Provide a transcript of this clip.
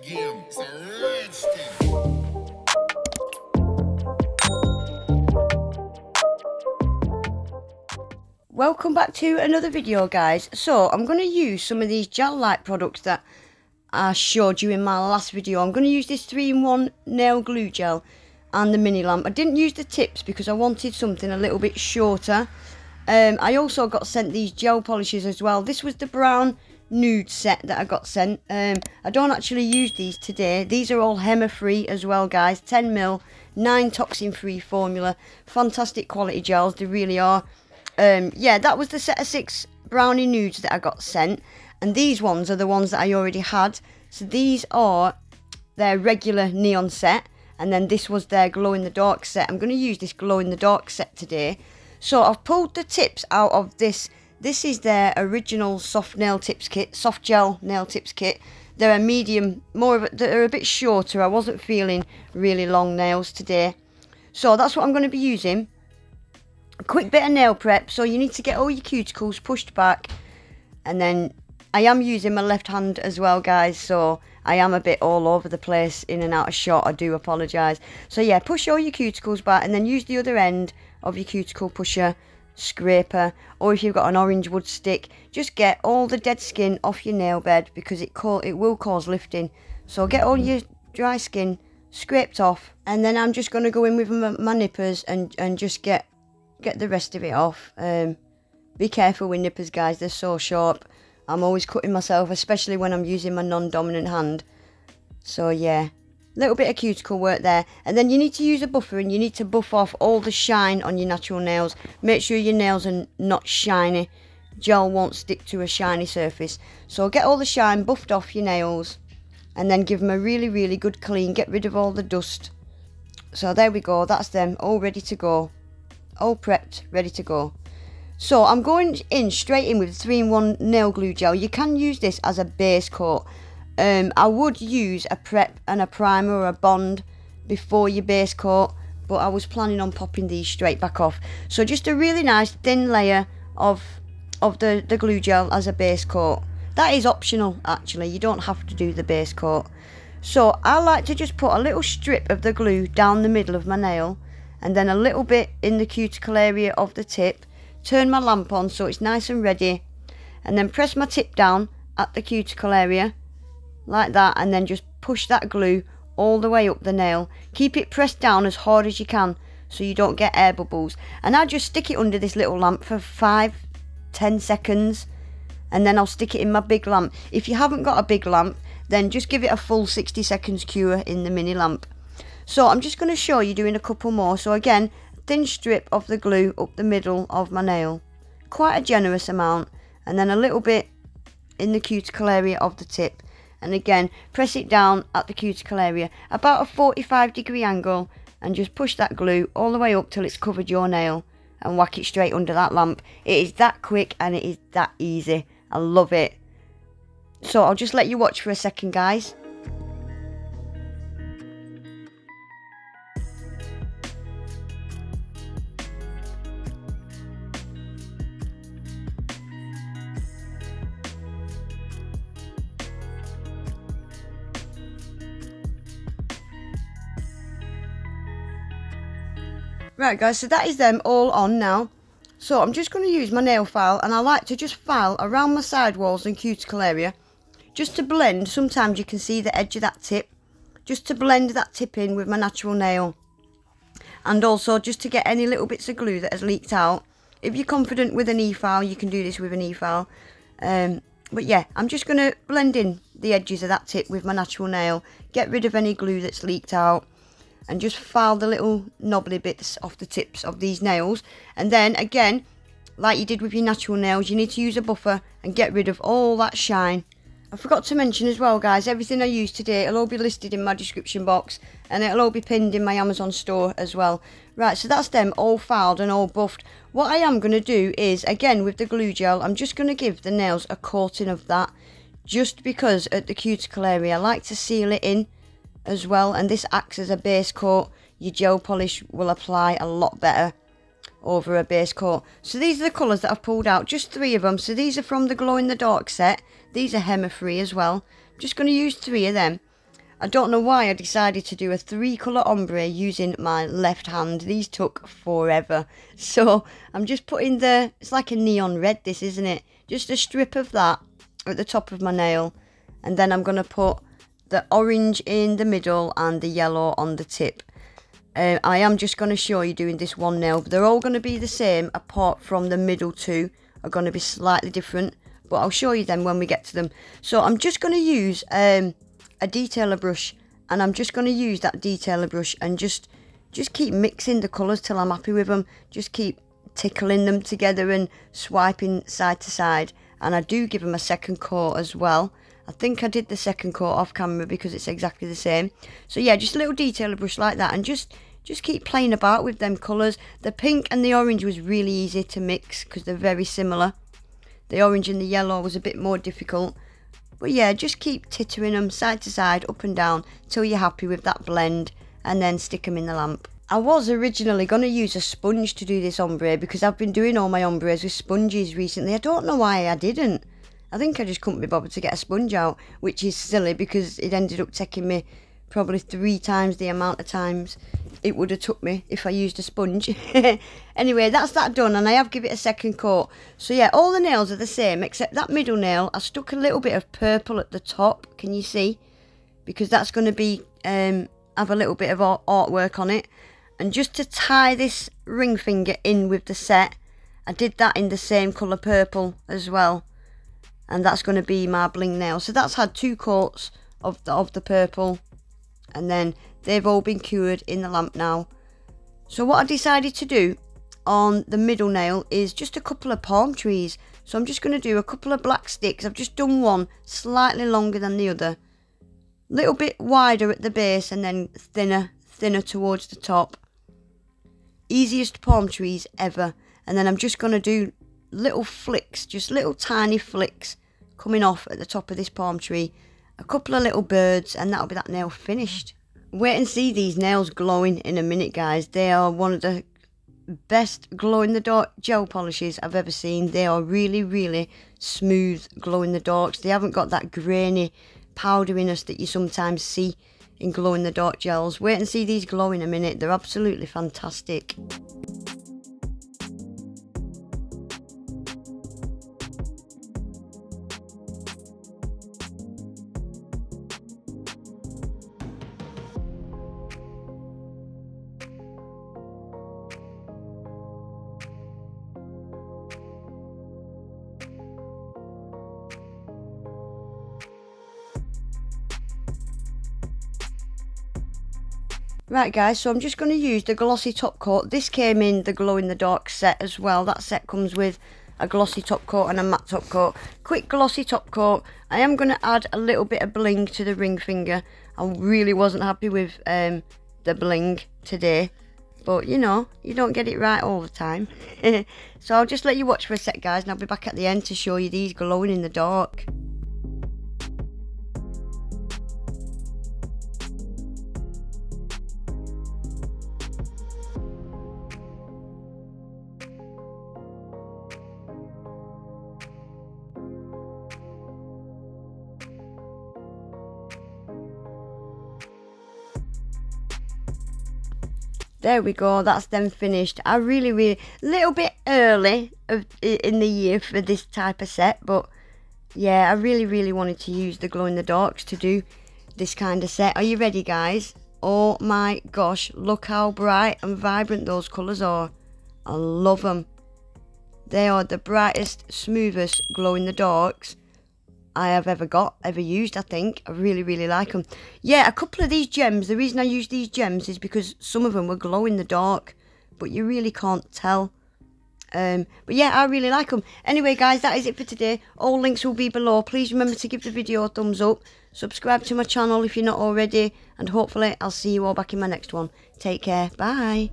again. It's a red skin. Welcome back to another video, guys. So I'm going to use some of these gel-like products that I showed you in my last video. I'm going to use this 3-in-1 nail glue gel and the mini lamp. I didn't use the tips because I wanted something a little bit shorter. I also got sent these gel polishes as well. This was the brown nude set that I got sent. I don't actually use these today. These are all HEMA free as well, guys. 10ml, 9 toxin free formula. Fantastic quality gels, they really are. Yeah, that was the set of 6 brownie nudes that I got sent, and these ones are the ones that I already had. So these are their regular neon set, and then this was their glow in the dark set. I'm going to use this glow in the dark set today. So I've pulled the tips out of this. This is their original soft nail tips kit, soft gel nail tips kit. They're a medium, they're a bit shorter. I wasn't feeling really long nails today, so that's what I'm going to be using. A quick bit of nail prep. So you need to get all your cuticles pushed back, and then I am using my left hand as well, guys, so I am a bit all over the place, in and out of shot. I do apologise. So yeah, push all your cuticles back, and then use the other end of your cuticle pusher, scraper, or if you've got an orange wood stick, just get all the dead skin off your nail bed, because it will cause lifting. So get all your dry skin scraped off, and then I'm just going to go in with my nippers and just get the rest of it off. Be careful with nippers, guys, they're so sharp. I'm always cutting myself, especially when I'm using my non-dominant hand. So yeah, little bit of cuticle work there, and then you need to use a buffer, and you need to buff off all the shine on your natural nails. Make sure your nails are not shiny. Gel won't stick to a shiny surface, so get all the shine buffed off your nails, and then give them a really good clean. Get rid of all the dust. So there we go, that's them all ready to go, all prepped, ready to go. So I'm going in straight in with 3-in-1 nail glue gel. You can use this as a base coat. I would use a prep and a primer or a bond before your base coat, but I was planning on popping these straight back off. So just a really nice thin layer of the glue gel as a base coat. That is optional, actually. You don't have to do the base coat. So I like to just put a little strip of the glue down the middle of my nail, and then a little bit in the cuticle area of the tip. Turn my lamp on so it's nice and ready, and then press my tip down at the cuticle area like that, and then just push that glue all the way up the nail. Keep it pressed down as hard as you can so you don't get air bubbles, and I just stick it under this little lamp for 5-10 seconds, and then I'll stick it in my big lamp. If you haven't got a big lamp, then just give it a full 60 seconds cure in the mini lamp. So I'm just going to show you doing a couple more. So again, thin strip of the glue up the middle of my nail, quite a generous amount, and then a little bit in the cuticle area of the tip, and again press it down at the cuticle area about a 45-degree angle, and just push that glue all the way up till it's covered your nail, and whack it straight under that lamp. It is that quick and it is that easy. I love it. So I'll just let you watch for a second, guys. Right, guys, so that is them all on now. So I'm just going to use my nail file, and I like to just file around my side walls and cuticle area, just to blend. Sometimes you can see the edge of that tip, just to blend that tip in with my natural nail, and also just to get any little bits of glue that has leaked out. If you're confident with an e-file, you can do this with an e-file. But yeah, I'm just going to blend in the edges of that tip with my natural nail, get rid of any glue that's leaked out, and just file the little knobbly bits off the tips of these nails. And then again, like you did with your natural nails, you need to use a buffer and get rid of all that shine. I forgot to mention as well, guys, everything I use today, it'll all be listed in my description box, and it'll all be pinned in my Amazon store as well. Right, so that's them all filed and all buffed. What I am going to do is, again with the glue gel, I'm just going to give the nails a coating of that, just because at the cuticle area I like to seal it in as well, and this acts as a base coat. Your gel polish will apply a lot better over a base coat. So these are the colours that I've pulled out, just 3 of them. So these are from the glow in the dark set. These are HEMA free as well. I'm just going to use 3 of them, I don't know why I decided to do a 3-colour ombre using my left hand. These took forever. So I'm just putting it's like a neon red, this, isn't it? Just a strip of that at the top of my nail. And then I'm going to put the orange in the middle and the yellow on the tip. I am just going to show you doing this one nail. They're all going to be the same, apart from the middle two are going to be slightly different. But I'll show you them when we get to them. So I'm just going to use a detailer brush, and I'm just going to use that detailer brush and just keep mixing the colours till I'm happy with them. Just keep tickling them together and swiping side to side. And I do give them a second coat as well. I think I did the second coat off camera because it's exactly the same. So yeah, just a little detailer brush like that, and just keep playing about with them colours. The pink and the orange was really easy to mix because they're very similar. The orange and the yellow was a bit more difficult. But yeah, just keep tittering them side to side, up and down, till you're happy with that blend, and then stick them in the lamp. I was originally going to use a sponge to do this ombre because I've been doing all my ombres with sponges recently. I don't know why I didn't. I think I just couldn't be bothered to get a sponge out, which is silly because it ended up taking me probably 3 times the amount of times it would have took me if I used a sponge. Anyway, that's that done, and I have given it a second coat. So yeah, all the nails are the same except that middle nail. I stuck a little bit of purple at the top, can you see? Because that's going to be have a little bit of artwork on it. And just to tie this ring finger in with the set, I did that in the same colour purple as well. And that's going to be my bling nail. So that's had 2 coats of the purple, and then they've all been cured in the lamp now. So what I decided to do on the middle nail is just a couple of palm trees. So I'm just going to do a couple of black sticks. I've just done one slightly longer than the other, a little bit wider at the base and then thinner towards the top. Easiest palm trees ever. And then I'm just going to do little flicks, just little tiny flicks coming off at the top of this palm tree. A couple of little birds, and that'll be that nail finished. Wait and see these nails glowing in a minute, guys. They are one of the best glow in the dark gel polishes I've ever seen. They are really, really smooth glow in the darks. They haven't got that grainy powderiness that you sometimes see in glow in the dark gels. Wait and see these glow in a minute. They're absolutely fantastic. Right guys, so I'm just going to use the glossy top coat. This came in the glow in the dark set as well. That set comes with a glossy top coat and a matte top coat. Quick glossy top coat. I am going to add a little bit of bling to the ring finger. I really wasn't happy with the bling today, but you know, you don't get it right all the time. So I'll just let you watch for a sec, guys, and I'll be back at the end to show you these glowing in the dark. There we go, that's them finished. I really, little bit early in the year for this type of set, but yeah, I really wanted to use the glow in the darks to do this kind of set. Are you ready, guys? Oh my gosh, look how bright and vibrant those colours are. I love them. They are the brightest, smoothest glow in the darks I have ever used, I think. I really like them. Yeah, a couple of these gems, the reason I use these gems is because some of them were glow in the dark, but you really can't tell. But yeah, I really like them. Anyway, guys, that is it for today. All links will be below. Please remember to give the video a thumbs up. Subscribe to my channel if you're not already. And hopefully, I'll see you all back in my next one. Take care. Bye.